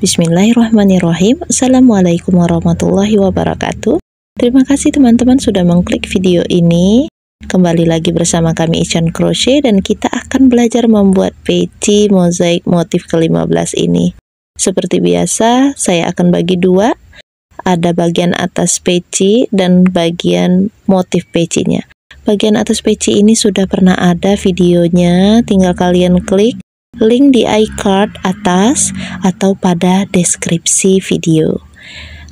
Bismillahirrahmanirrahim. Assalamualaikum warahmatullahi wabarakatuh. Terima kasih teman-teman sudah mengklik video ini. Kembali lagi bersama kami Ican Crochet dan kita akan belajar membuat peci mozaik motif ke-15 ini. Seperti biasa, saya akan bagi dua. Ada bagian atas peci dan bagian motif pecinya. Bagian atas peci ini sudah pernah ada videonya, tinggal kalian klik link di iCard atas atau pada deskripsi video.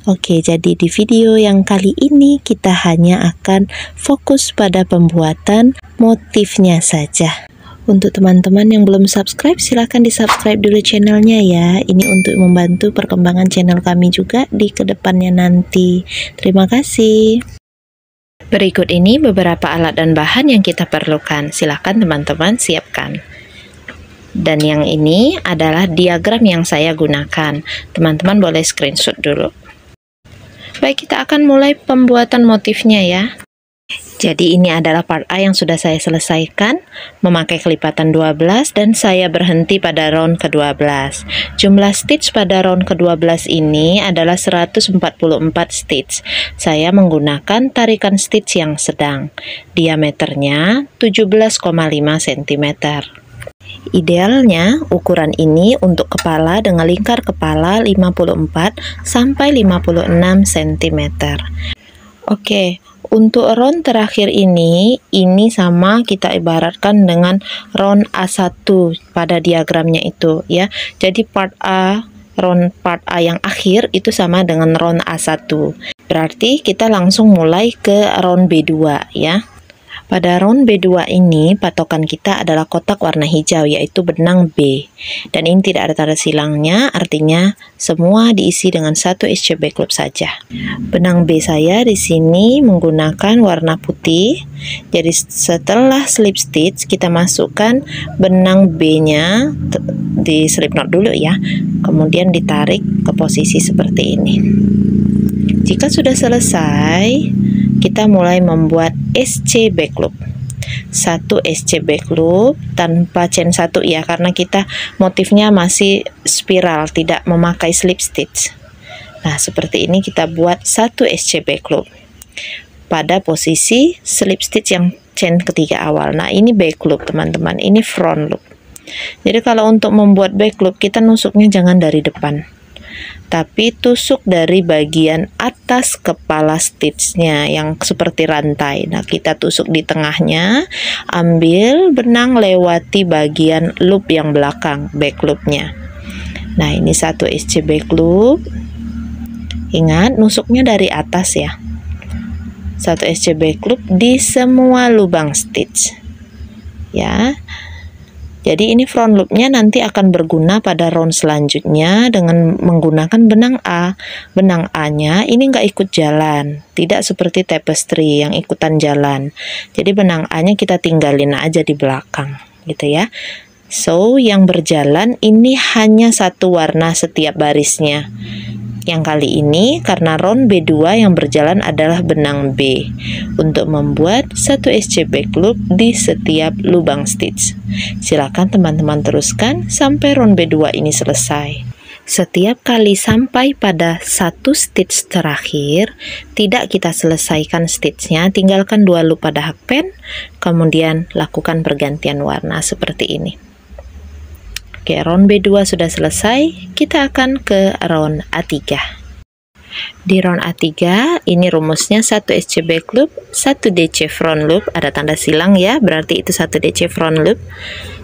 Oke, jadi di video yang kali ini kita hanya akan fokus pada pembuatan motifnya saja. Untuk teman-teman yang belum subscribe, silahkan di subscribe dulu channelnya ya. Ini untuk membantu perkembangan channel kami juga di kedepannya nanti. Terima kasih. Berikut ini beberapa alat dan bahan yang kita perlukan. Silahkan teman-teman siapkan. Dan yang ini adalah diagram yang saya gunakan. Teman-teman boleh screenshot dulu. Baik, kita akan mulai pembuatan motifnya ya. Jadi ini adalah part A yang sudah saya selesaikan, memakai kelipatan 12 dan saya berhenti pada round ke-12. Jumlah stitch pada round ke-12 ini adalah 144 stitch. Saya menggunakan tarikan stitch yang sedang. Diameternya 17,5 cm. Idealnya ukuran ini untuk kepala dengan lingkar kepala 54 sampai 56 cm. Oke, untuk round terakhir ini sama kita ibaratkan dengan round A1 pada diagramnya itu ya. Jadi round part A yang akhir itu sama dengan round A1. Berarti kita langsung mulai ke round B2 ya. Pada round B2 ini patokan kita adalah kotak warna hijau yaitu benang B. Dan ini tidak ada tanda silangnya, artinya semua diisi dengan satu SC backlop saja. Benang B saya di sini menggunakan warna putih. Jadi setelah slip stitch kita masukkan benang B-nya di slip knot dulu ya. Kemudian ditarik ke posisi seperti ini. Jika sudah selesai, kita mulai membuat SC backloop. Satu SC backloop tanpa chain 1 ya, karena kita motifnya masih spiral, tidak memakai slip stitch. Nah, seperti ini kita buat satu SC backloop pada posisi slip stitch yang chain ketiga awal. Nah, ini backloop teman-teman, ini front loop. Jadi kalau untuk membuat backloop kita nusuknya jangan dari depan, tapi tusuk dari bagian atas kepala stitchnya yang seperti rantai. Nah, kita tusuk di tengahnya, ambil benang lewati bagian loop yang belakang, back loopnya. Nah, ini satu SC back loop. Ingat, nusuknya dari atas ya. Satu SC back loop di semua lubang stitch ya. Jadi ini front loopnya nanti akan berguna pada round selanjutnya dengan menggunakan benang A. Benang A-nya ini nggak ikut jalan, tidak seperti tapestry yang ikutan jalan. Jadi benang A-nya kita tinggalin aja di belakang, gitu ya. So, yang berjalan ini hanya satu warna setiap barisnya. Yang kali ini karena round B2 yang berjalan adalah benang B untuk membuat satu SC backloop di setiap lubang stitch. Silakan teman-teman teruskan sampai round B2 ini selesai. Setiap kali sampai pada satu stitch terakhir, tidak kita selesaikan stitchnya, tinggalkan 2 loop pada hakpen, kemudian lakukan pergantian warna seperti ini. Oke, round B2 sudah selesai, kita akan ke round A3. Di round A3, ini rumusnya 1 SC back loop, 1 DC front loop, ada tanda silang ya, berarti itu 1 DC front loop.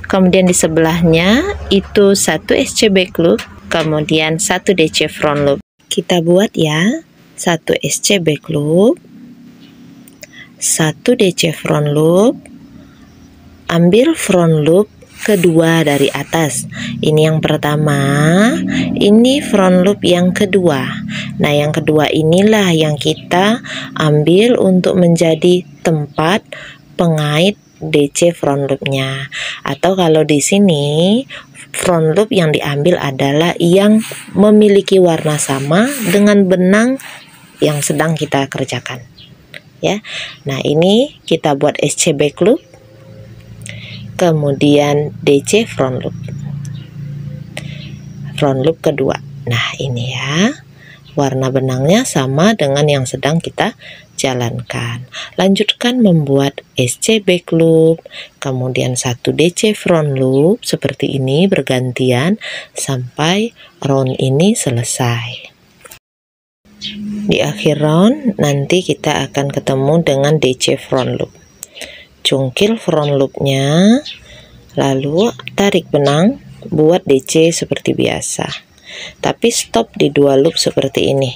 Kemudian di sebelahnya, itu 1 SC back loop, kemudian 1 DC front loop. Kita buat ya, 1 SC back loop, 1 DC front loop, ambil front loop kedua dari atas. Ini yang pertama, ini front loop yang kedua. Nah, yang kedua inilah yang kita ambil untuk menjadi tempat pengait DC front loopnya. Atau kalau di sini front loop yang diambil adalah yang memiliki warna sama dengan benang yang sedang kita kerjakan. Ya. Nah, ini kita buat SC back loop. Kemudian DC front loop kedua. Nah, ini ya, warna benangnya sama dengan yang sedang kita jalankan. Lanjutkan membuat SC back loop, kemudian 1 DC front loop seperti ini bergantian sampai round ini selesai. Di akhir round nanti kita akan ketemu dengan DC front loop. Cungkil front loopnya, lalu tarik benang, buat DC seperti biasa. Tapi stop di 2 loop seperti ini,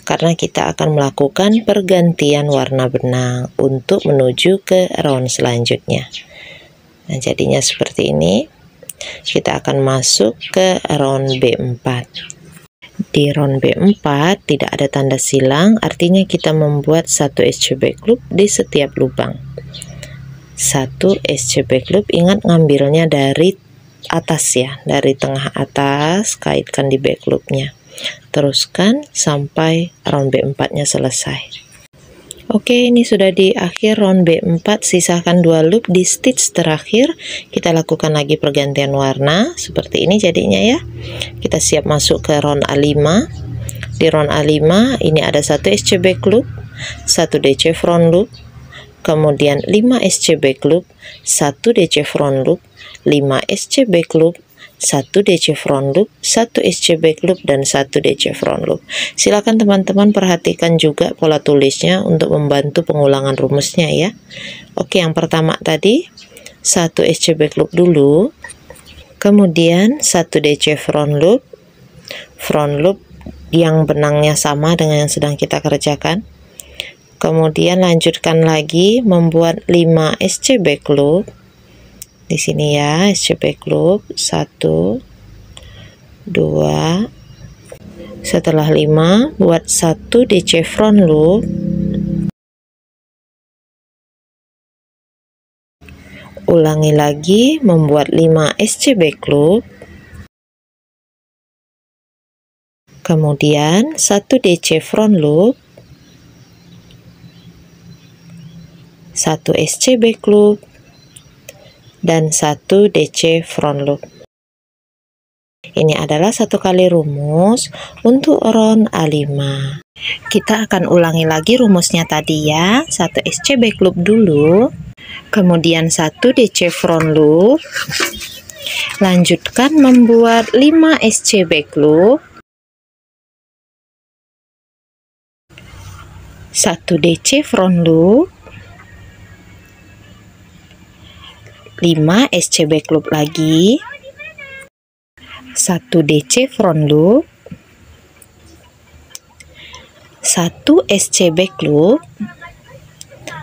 karena kita akan melakukan pergantian warna benang untuk menuju ke round selanjutnya. Nah, jadinya seperti ini. Kita akan masuk ke round B4. Di round B4 tidak ada tanda silang, artinya kita membuat 1 SC back loop di setiap lubang. 1 SC back loop, ingat ngambilnya dari atas ya, dari tengah atas, kaitkan di back loopnya, teruskan sampai round B4 nya selesai. Oke, ini sudah di akhir round B4, sisakan 2 loop di stitch terakhir. Kita lakukan lagi pergantian warna seperti ini jadinya ya. Kita siap masuk ke round A5. Di round A5 ini ada 1 SC back loop, 1 DC front loop, kemudian 5 SC back loop, 1 DC front loop, 5 SC back loop, 1 DC front loop, 1 SC back loop, dan 1 DC front loop. Silakan teman-teman perhatikan juga pola tulisnya untuk membantu pengulangan rumusnya ya. Oke, yang pertama tadi 1 SC back loop dulu, kemudian 1 DC front loop yang benangnya sama dengan yang sedang kita kerjakan. Kemudian lanjutkan lagi membuat 5 SC back loop. Di sini ya, SC back loop 1 2, setelah 5 buat 1 DC front loop, ulangi lagi membuat 5 SC back loop, kemudian 1 DC front loop, 1 SC back loop, dan 1 DC front loop. Ini adalah 1 kali rumus untuk round A5. Kita akan ulangi lagi rumusnya tadi ya. 1 SC back loop dulu, kemudian 1 DC front loop, lanjutkan membuat 5 SC back loop, 1 DC front loop, 5 SC back loop lagi, 1 DC front loop, 1 SC back loop,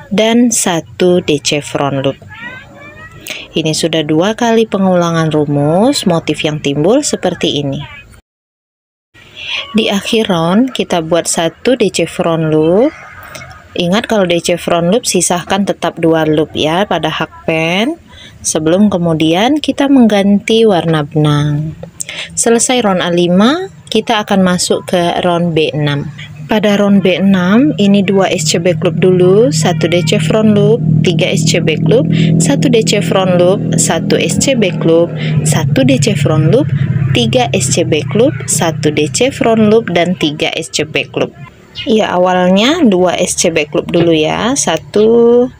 dan 1 DC front loop. Ini sudah 2 kali pengulangan rumus, motif yang timbul seperti ini. Di akhir round kita buat 1 DC front loop. Ingat kalau DC front loop sisahkan tetap 2 loop ya pada hakpen, sebelum kemudian kita mengganti warna benang. Selesai round A5, kita akan masuk ke round B6. Pada round B6 ini 2 SC back loop dulu, 1 DC front loop, 3 SC back loop, 1 DC front loop, 1 SC back loop, 1 DC front loop, 3 SC back loop, 1 DC front loop, dan 3 SC back loop. Ya, awalnya 2 SC back loop dulu ya, 1 2,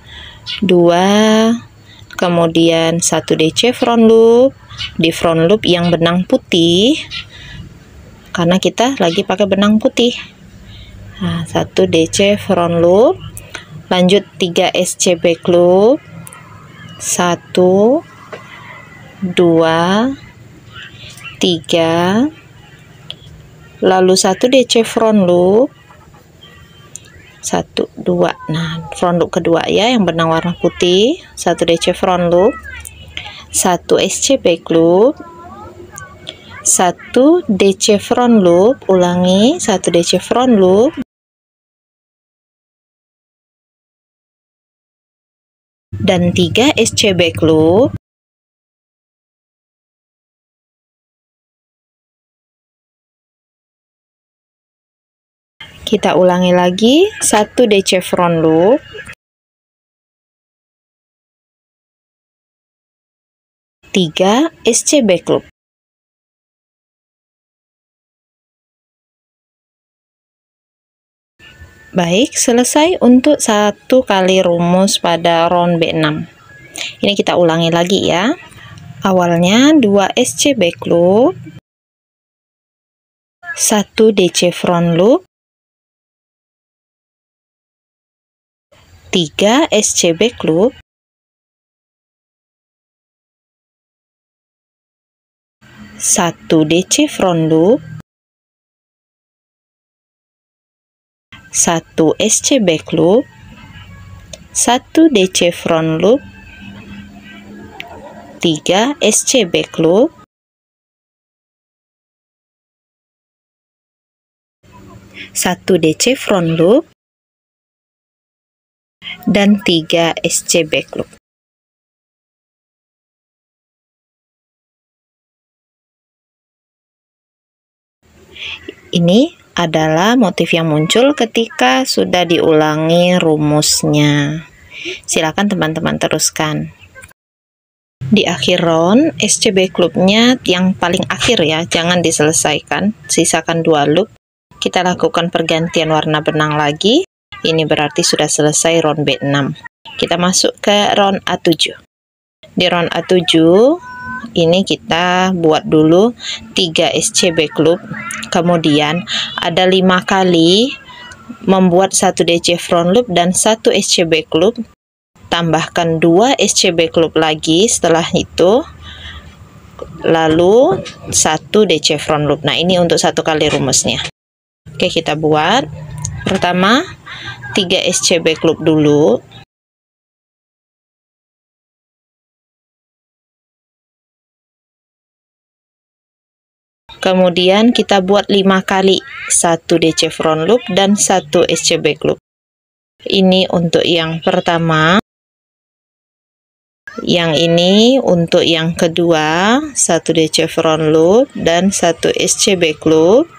kemudian 1 DC front loop di front loop yang benang putih, karena kita lagi pakai benang putih. Nah, 1 DC front loop, lanjut 3 SC back loop, 1 2 3, lalu 1 DC front loop, 1 2. Nah, front loop kedua ya yang benang warna putih, 1 DC front loop, 1 SC back loop, 1 DC front loop, ulangi 1 DC front loop, dan 3 SC back loop. Kita ulangi lagi 1 DC front loop, 3 SC back loop. Baik, selesai untuk satu kali rumus pada round B6. Ini kita ulangi lagi ya. Awalnya 2 SC back loop, 1 DC front loop, 3 SC back loop, 1 DC front loop, 1 SC back loop, 1 DC front loop, 3 SC back loop, 1 DC front loop, dan 3 SC back loop. Ini adalah motif yang muncul ketika sudah diulangi rumusnya. Silakan teman-teman teruskan. Di akhir round, SC back loop-nya yang paling akhir ya, jangan diselesaikan, sisakan 2 loop. Kita lakukan pergantian warna benang lagi. Ini berarti sudah selesai round B6. Kita masuk ke round A7. Di round A7, ini kita buat dulu 3 SC back loop, kemudian ada 5 kali membuat 1 DC front loop dan 1 SC back loop, tambahkan 2 SC back loop lagi setelah itu, lalu 1 DC front loop. Nah, ini untuk satu kali rumusnya. Oke, kita buat. Pertama, 3 SC back loop dulu. Kemudian kita buat 5 kali 1 DC front loop dan 1 SC back loop. Ini untuk yang pertama. Yang ini untuk yang kedua, 1 DC front loop dan 1 SC back loop.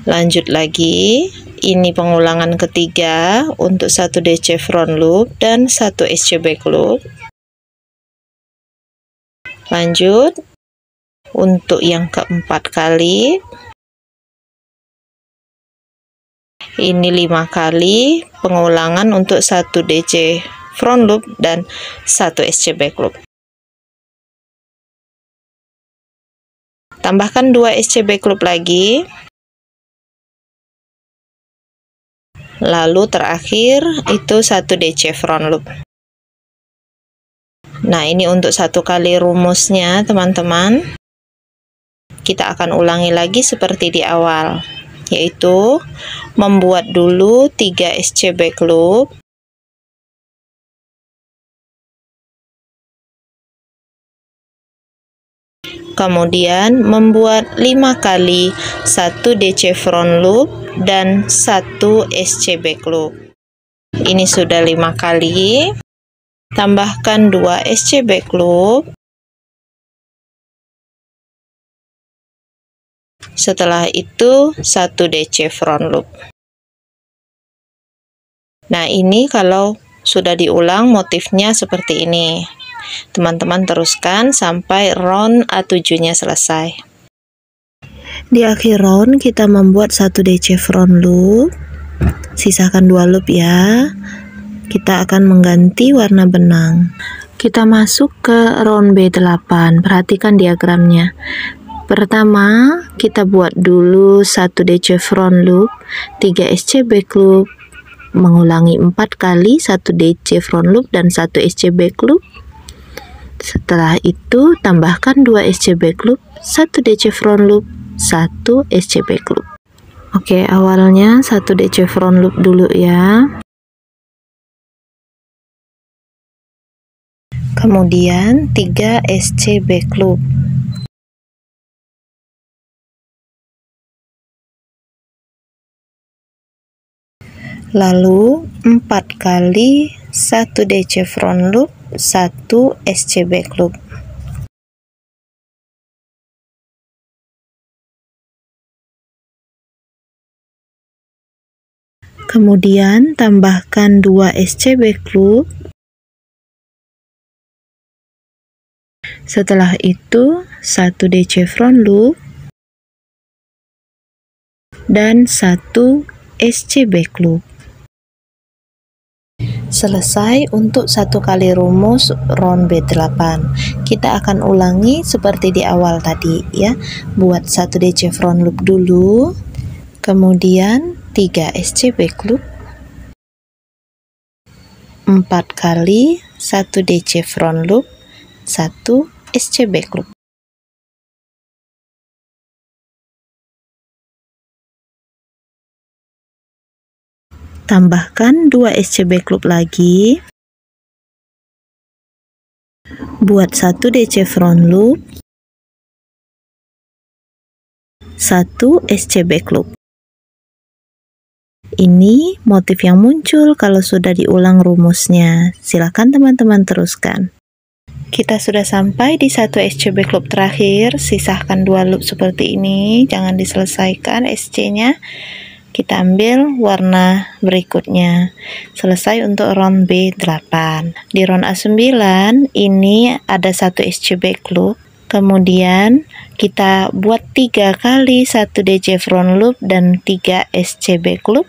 Lanjut lagi, ini pengulangan ketiga untuk 1 DC front loop dan 1 SC back loop. Lanjut, untuk yang keempat kali, ini 5 kali pengulangan untuk 1 DC front loop dan 1 SC back loop. Tambahkan 2 SC back loop lagi. Lalu terakhir itu 1 DC front loop. Nah, ini untuk satu kali rumusnya, teman-teman. Kita akan ulangi lagi seperti di awal, yaitu membuat dulu 3 SC back loop, kemudian membuat 5 kali 1 DC front loop dan 1 SC back loop. Ini sudah 5 kali. Tambahkan 2 SC back loop. Setelah itu 1 DC front loop. Nah, ini kalau sudah diulang motifnya seperti ini. Teman-teman teruskan sampai round A7-nya selesai. Di akhir round kita membuat 1 DC front loop. Sisakan 2 loop ya. Kita akan mengganti warna benang. Kita masuk ke round B8. Perhatikan diagramnya. Pertama, kita buat dulu 1 DC front loop, 3 SC back loop, mengulangi 4 kali 1 DC front loop dan 1 SC back loop. Setelah itu, tambahkan 2 SC back loop, 1 DC front loop, 1 SC back loop. Oke, awalnya 1 DC front loop dulu ya. Kemudian 3 SC back loop. Lalu 4 kali 1 DC front loop, 1 SC back loop. Kemudian tambahkan 2 SC back loop. Setelah itu 1 DC front loop dan 1 SC back loop. Selesai untuk satu kali rumus round B8. Kita akan ulangi seperti di awal tadi ya. Buat 1 DC front loop dulu, kemudian 3 SC back loop, 4 kali 1 DC front loop, 1 SC back loop. Tambahkan 2 SC back loop lagi. Buat 1 DC front loop, 1 SC back loop. Ini motif yang muncul kalau sudah diulang rumusnya. Silakan teman-teman teruskan. Kita sudah sampai di 1 SC back loop terakhir. Sisahkan 2 loop seperti ini, jangan diselesaikan SC-nya. Kita ambil warna berikutnya. Selesai untuk round B8. Di round A9 ini ada 1 SC back loop, kemudian kita buat 3 kali 1 DC front loop dan 3 SC back loop.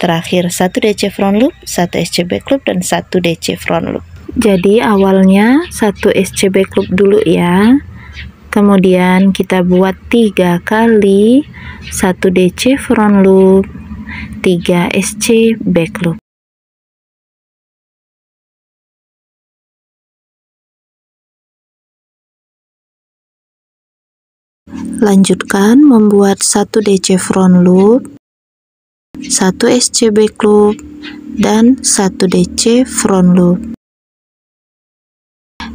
Terakhir 1 DC front loop, 1 SC back loop, dan 1 DC front loop. Jadi awalnya 1 SC back loop dulu ya, kemudian kita buat 3 kali 1 DC front loop, 3 SC back loop. Lanjutkan membuat 1 DC front loop, 1 SC back loop, dan 1 DC front loop.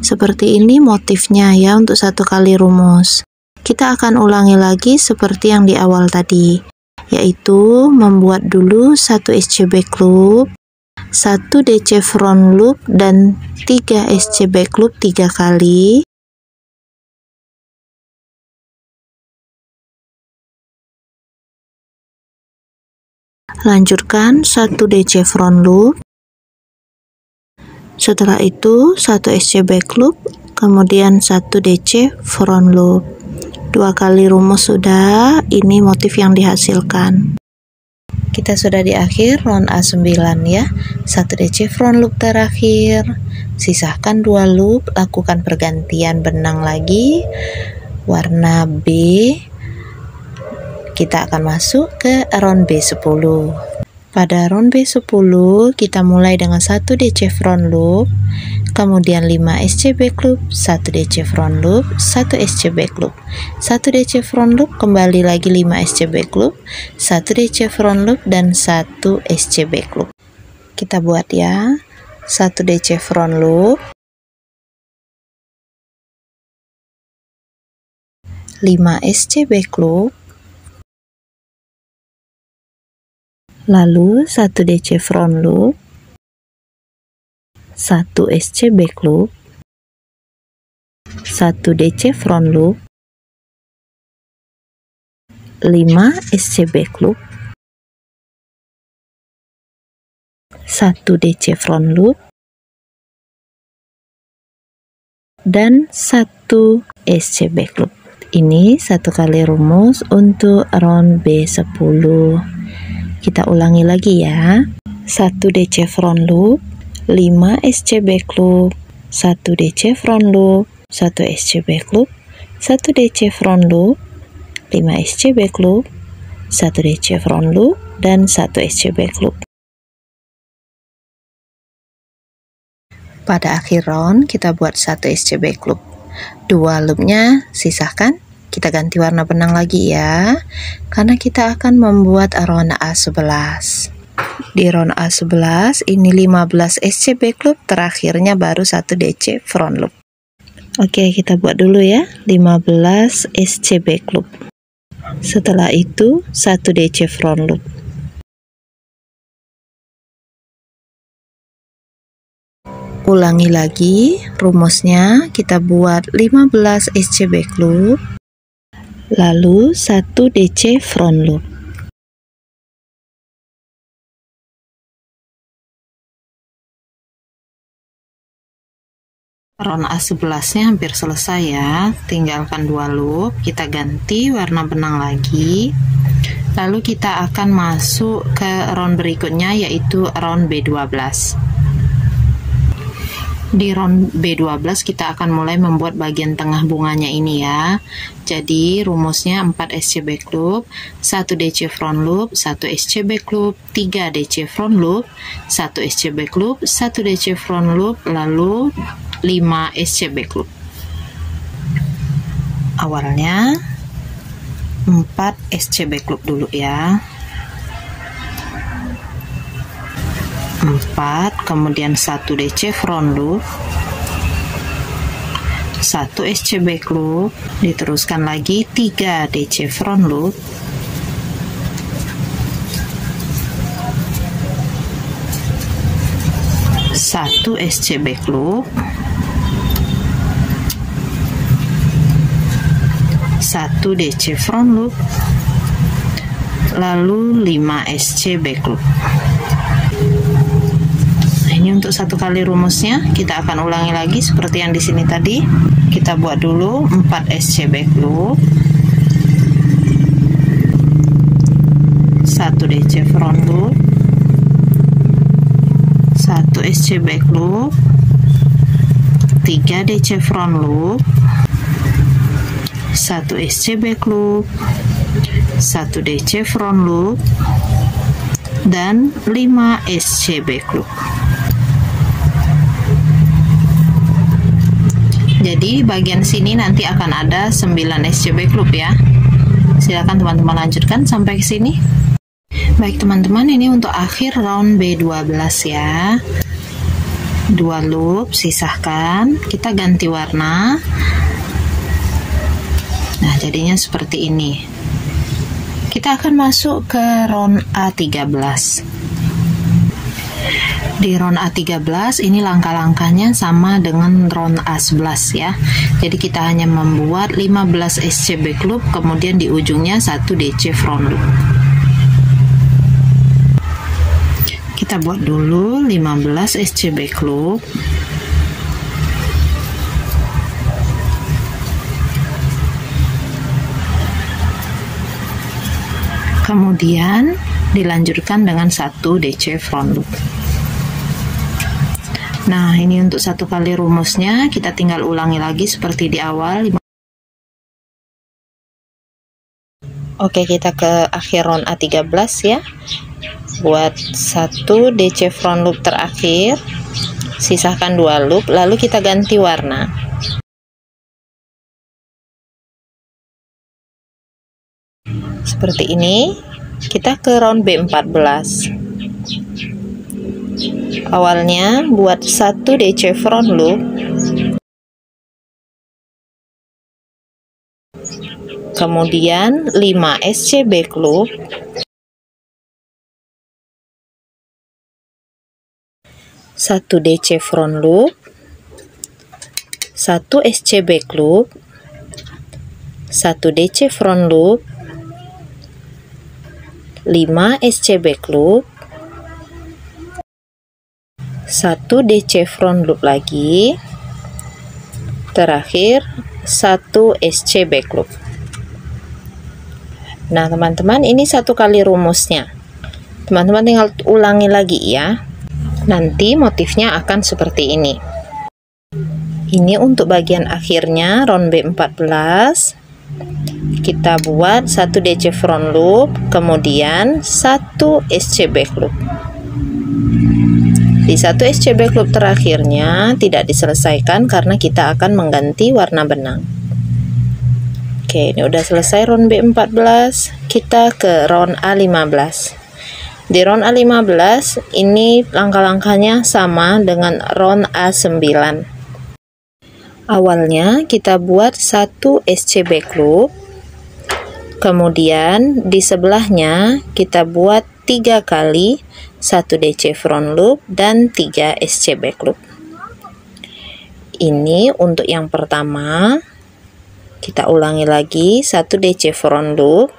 Seperti ini motifnya ya untuk satu kali rumus. Kita akan ulangi lagi seperti yang di awal tadi, yaitu membuat dulu 1 SC back loop, 1 DC front loop, dan 3 SC back loop 3 kali. Lanjutkan 1 DC front loop. Setelah itu 1 SC back loop, kemudian 1 DC front loop. 2 kali rumus sudah, ini motif yang dihasilkan. Kita sudah di akhir round A9 ya. 1 DC front loop terakhir. Sisahkan 2 loop, lakukan pergantian benang lagi. Warna B. Kita akan masuk ke round B10. Pada round B10, kita mulai dengan 1 DC front loop, kemudian 5 SC back loop, 1 DC front loop, 1 SC back loop, 1 DC front loop, kembali lagi 5 SC back loop, 1 DC front loop, dan 1 SC back loop. Kita buat ya, 1 DC front loop, 5 SC back loop, lalu 1 DC front loop, 1 SC back loop, 1 DC front loop, 5 SC back loop, 1 DC front loop, dan 1 SC back loop. Ini satu kali rumus untuk round B10. Kita ulangi lagi ya. 1 DC front loop, 5 SC back loop, 1 DC front loop, 1 SC back loop, 1 DC front loop, 5 SC back loop, 1 DC front loop, dan 1 SC back loop. Pada akhir round kita buat 1 SC back loop. 2 loopnya sisahkan. Kita ganti warna benang lagi ya, karena kita akan membuat round A11. Di round A11 ini 15 SC back loop, terakhirnya baru 1 DC front loop. Oke, kita buat dulu ya, 15 SC back loop. Setelah itu 1 DC front loop. Ulangi lagi rumusnya, kita buat 15 SC back loop, lalu 1 DC front loop. Round A11-nya hampir selesai ya, tinggalkan 2 loop. Kita ganti warna benang lagi. Lalu kita akan masuk ke round berikutnya, yaitu round B12. Di round B12 kita akan mulai membuat bagian tengah bunganya ini ya. Jadi rumusnya 4 SCB loop, 1 DC front loop, 1 SCB loop, 3 DC front loop, 1 SCB loop, 1 DC front loop, lalu 5 SCB loop. Awalnya 4 SCB loop dulu ya. 4, kemudian 1 DC front loop, 1 SCB loop, diteruskan lagi 3 DC front loop, 1 SCB loop, 1 DC front loop, lalu 5 SCB loop. Ini untuk satu kali rumusnya, kita akan ulangi lagi seperti yang di sini tadi. Kita buat dulu 4 SCB loop, 1 DC front loop, 1 SCB loop, 3 DC front loop, 1 SCB loop, 1 DC front loop, dan 5 SCB loop. Jadi bagian sini nanti akan ada 9 SCB loop ya. Silakan teman-teman lanjutkan sampai ke sini. Baik teman-teman, ini untuk akhir round B12 ya. 2 loop, sisahkan. Kita ganti warna. Nah, jadinya seperti ini. Kita akan masuk ke round A13. Di round A13 ini langkah-langkahnya sama dengan round A11 ya. Jadi kita hanya membuat 15 SCB loop, kemudian di ujungnya 1 DC front loop. Kita buat dulu 15 SCB loop. Kemudian dilanjutkan dengan 1 DC front loop. Nah, ini untuk satu kali rumusnya, kita tinggal ulangi lagi seperti di awal. Oke, kita ke akhir round A13 ya. Buat 1 DC front loop terakhir, sisahkan 2 loop, lalu kita ganti warna. Seperti ini. Kita ke round B14. Awalnya buat 1 DC front loop, kemudian 5 SCB loop, 1 DC front loop, 1 SCB loop, 1 DC front loop, 5 SCB loop, 1 DC front loop lagi, terakhir 1 SCB loop. Nah teman-teman, ini satu kali rumusnya. Teman-teman tinggal ulangi lagi ya. Nanti motifnya akan seperti ini. Ini untuk bagian akhirnya round B14. Kita buat 1 DC front loop, kemudian 1 SCB loop. Di 1 SCB loop terakhirnya tidak diselesaikan karena kita akan mengganti warna benang. Oke, ini udah selesai round B14. Kita ke round A15. Di round A15 ini langkah-langkahnya sama dengan round A9. Awalnya kita buat 1 SCB loop, kemudian di sebelahnya kita buat 3 kali 1 DC front loop dan 3 SCB loop. Ini untuk yang pertama. Kita ulangi lagi 1 DC front loop,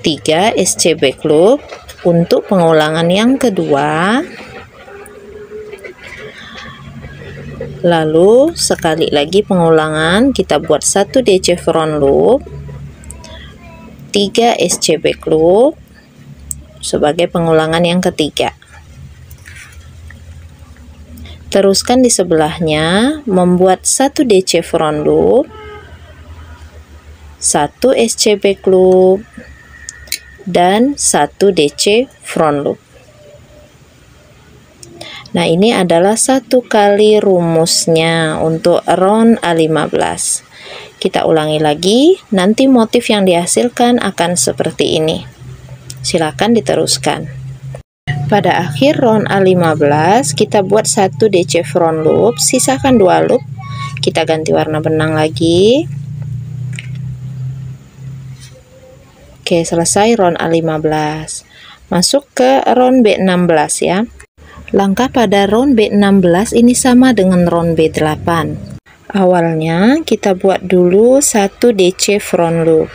3 SCB loop. Untuk pengulangan yang kedua, lalu sekali lagi pengulangan, kita buat 1 DC front loop, 3 SCB loop sebagai pengulangan yang ketiga. Teruskan di sebelahnya, membuat 1 DC front loop, 1 SCB loop, dan 1 DC front loop. Nah, ini adalah 1 kali rumusnya untuk round A15. Kita ulangi lagi, nanti motif yang dihasilkan akan seperti ini. Silakan diteruskan. Pada akhir round A15, kita buat 1 DC front loop, sisakan 2 loop. Kita ganti warna benang lagi. Oke, selesai round A15. Masuk ke round B16 ya. Langkah pada round B16 ini sama dengan round B8. Awalnya kita buat dulu 1 DC front loop.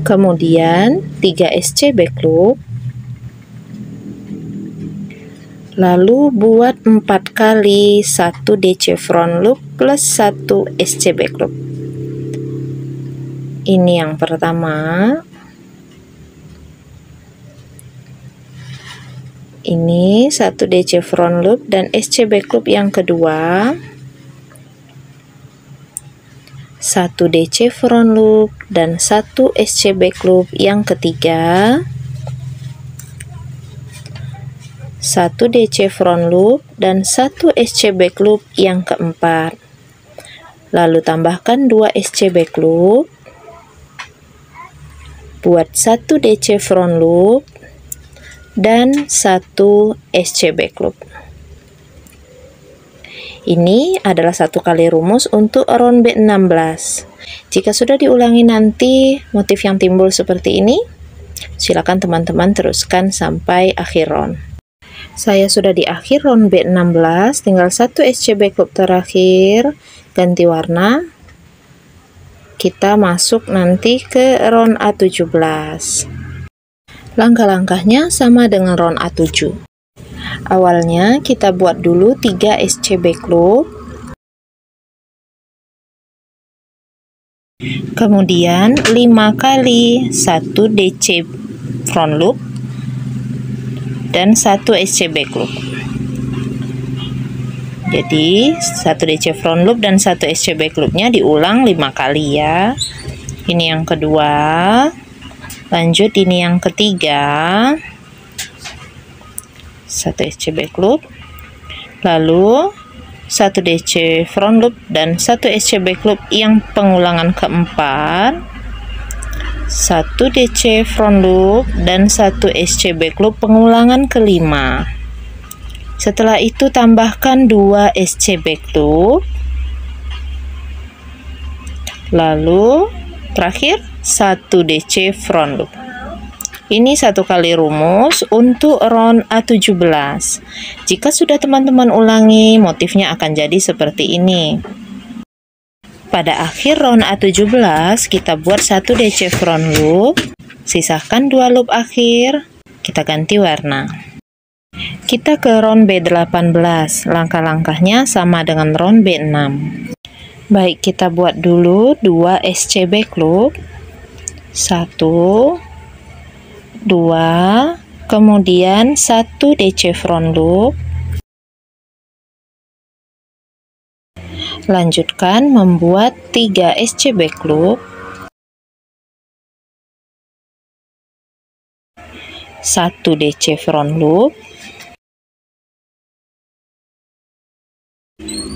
Kemudian 3 SC back loop. Lalu buat 4 kali 1 DC front loop plus 1 SC back loop. Ini yang pertama. Ini 1 DC front loop dan SC back loop yang kedua, 1 DC front loop dan 1 SC back loop yang ketiga, 1 DC front loop dan 1 SC back loop yang keempat. Lalu tambahkan 2 SC back loop, buat 1 DC front loop dan 1 SC back loop. Ini adalah 1 kali rumus untuk round B16. Jika sudah diulangi nanti motif yang timbul seperti ini, silakan teman-teman teruskan sampai akhir round. Saya sudah di akhir round B16, tinggal 1 SC back loop terakhir, ganti warna. Kita masuk nanti ke round A17. Langkah-langkahnya sama dengan round A7. Awalnya kita buat dulu 3 SC back loop. Kemudian 5 kali 1 DC front loop dan 1 SC back loop. Jadi 1 DC front loop dan 1 SC back loopnya diulang 5 kali ya. Ini yang kedua. Lanjut, ini yang ketiga, 1 SC back loop, lalu 1 DC front loop dan 1 SC back loop yang pengulangan keempat, 1 DC front loop dan 1 SC back loop pengulangan kelima. Setelah itu tambahkan 2 SC back loop, lalu terakhir 1 DC front loop. Ini 1 kali rumus untuk round A17. Jika sudah teman-teman ulangi, motifnya akan jadi seperti ini. Pada akhir round A17, kita buat 1 DC front loop, sisakan 2 loop akhir, kita ganti warna. Kita ke round B18. Langkah-langkahnya sama dengan round B6. Baik, kita buat dulu 2 SC back loop, 1, 2, kemudian 1 DC front loop. Lanjutkan membuat 3 SC back loop, 1 DC front loop,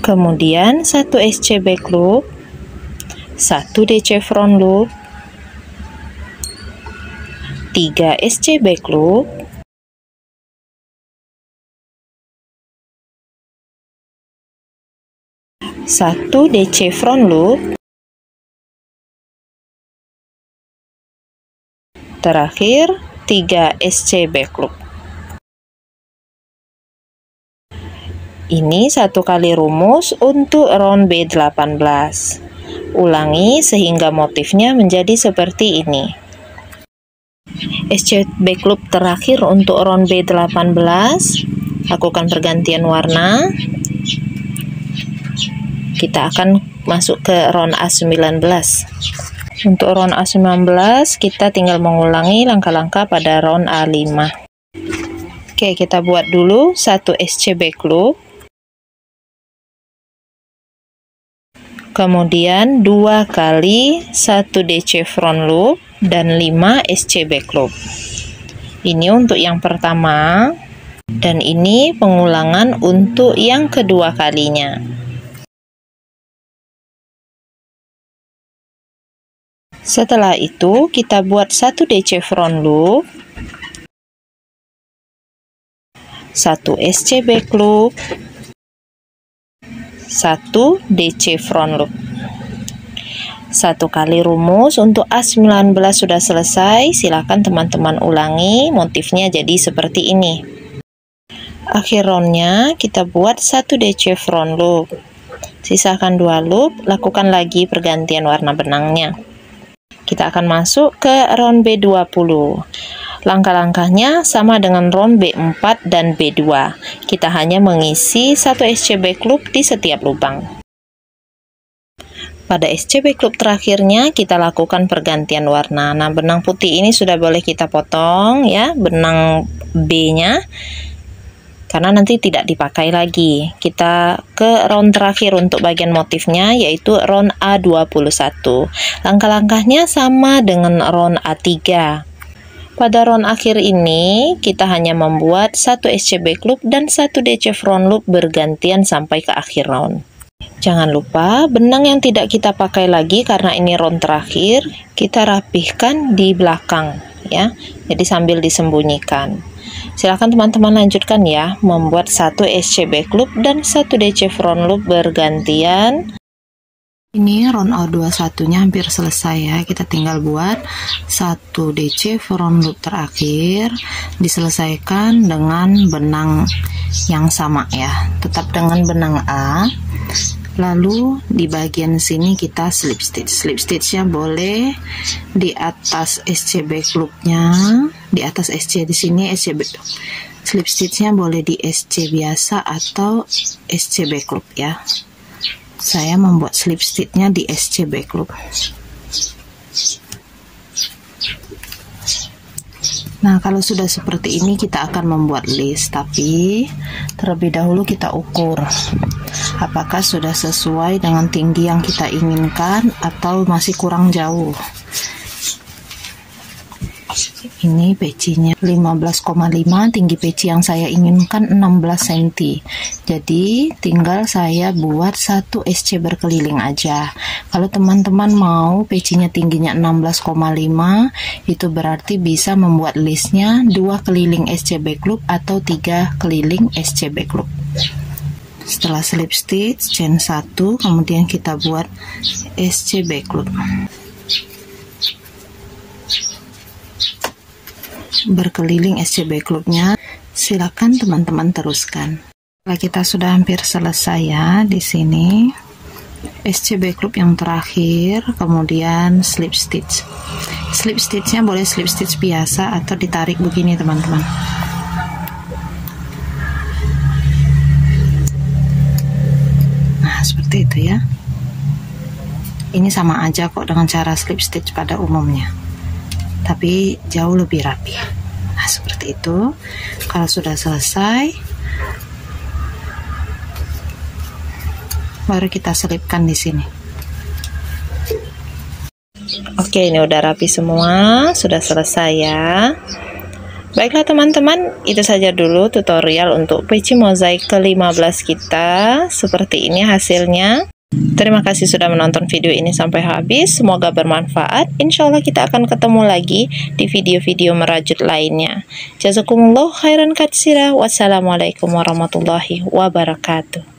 kemudian 1 SC back loop, 1 DC front loop, 3 SC back loop, satu DC front loop, terakhir 3 SC back loop. Ini 1 kali rumus untuk round B18. Ulangi sehingga motifnya menjadi seperti ini. SC back loop terakhir untuk round B18, lakukan pergantian warna. kita akan masuk ke round A19. Untuk round A19 kita tinggal mengulangi langkah-langkah pada round A5. Oke, kita buat dulu 1 SC back loop, kemudian 2 kali 1 DC front loop dan 5 SC back loop. Ini untuk yang pertama, dan ini pengulangan untuk yang kedua kalinya. Setelah itu kita buat 1 DC front loop, 1 SC back loop, 1 DC front loop. 1 kali rumus untuk A19 sudah selesai. Silakan teman-teman ulangi motifnya jadi seperti ini. Akhir roundnya kita buat 1 DC front loop, sisakan 2 loop, lakukan lagi pergantian warna benangnya. Kita akan masuk ke round B20. Langkah-langkahnya sama dengan round B4 dan B2. Kita hanya mengisi 1 SC back loop di setiap lubang. Pada SC back loop terakhirnya kita lakukan pergantian warna. Nah, benang putih ini sudah boleh kita potong ya, benang B-nya, karena nanti tidak dipakai lagi. Kita ke round terakhir untuk bagian motifnya, yaitu round A21. Langkah-langkahnya sama dengan round A3. Pada round akhir ini, kita hanya membuat 1 SC back loop dan 1 DC front loop bergantian sampai ke akhir round. Jangan lupa, benang yang tidak kita pakai lagi karena ini round terakhir, kita rapihkan di belakang ya. Jadi sambil disembunyikan. Silakan teman-teman lanjutkan ya, membuat 1 SC back loop dan 1 DC front loop bergantian. Ini round A21-nya hampir selesai ya. Kita tinggal buat 1 DC front loop terakhir, diselesaikan dengan benang yang sama ya, tetap dengan benang A. Lalu di bagian sini kita slip stitch. Slip stitchnya boleh di atas SC back loopnya, di atas SC di sini SC back loop. Slip stitchnya boleh di SC biasa atau SC back loop ya. Saya membuat slip stitchnya di SC back loop. Nah, kalau sudah seperti ini kita akan membuat list, tapi terlebih dahulu kita ukur apakah sudah sesuai dengan tinggi yang kita inginkan atau masih kurang jauh. Ini pecinya 15,5, tinggi peci yang saya inginkan 16 cm. Jadi tinggal saya buat 1 SC berkeliling aja. Kalau teman-teman mau pecinya tingginya 16,5, itu berarti bisa membuat listnya 2 keliling SC back loop atau 3 keliling SC back loop. Setelah slip stitch, chain 1, kemudian kita buat SC back loop. Berkeliling SC back loopnya, silakan teman-teman teruskan. Setelah kita sudah hampir selesai ya, di sini SC back loop yang terakhir, kemudian slip stitch. Slip stitchnya boleh slip stitch biasa atau ditarik begini teman-teman. Nah, seperti itu ya. Ini sama aja kok dengan cara slip stitch pada umumnya, tapi jauh lebih rapi. Nah, seperti itu. Kalau sudah selesai, baru kita selipkan di sini. Oke, ini udah rapi semua, sudah selesai ya. Baiklah teman-teman, itu saja dulu tutorial untuk peci mozaik ke-15 kita. Seperti ini hasilnya. Terima kasih sudah menonton video ini sampai habis. Semoga bermanfaat. Insya Allah kita akan ketemu lagi di video-video merajut lainnya. Jazakumullah khairan katsira. Wassalamualaikum warahmatullahi wabarakatuh.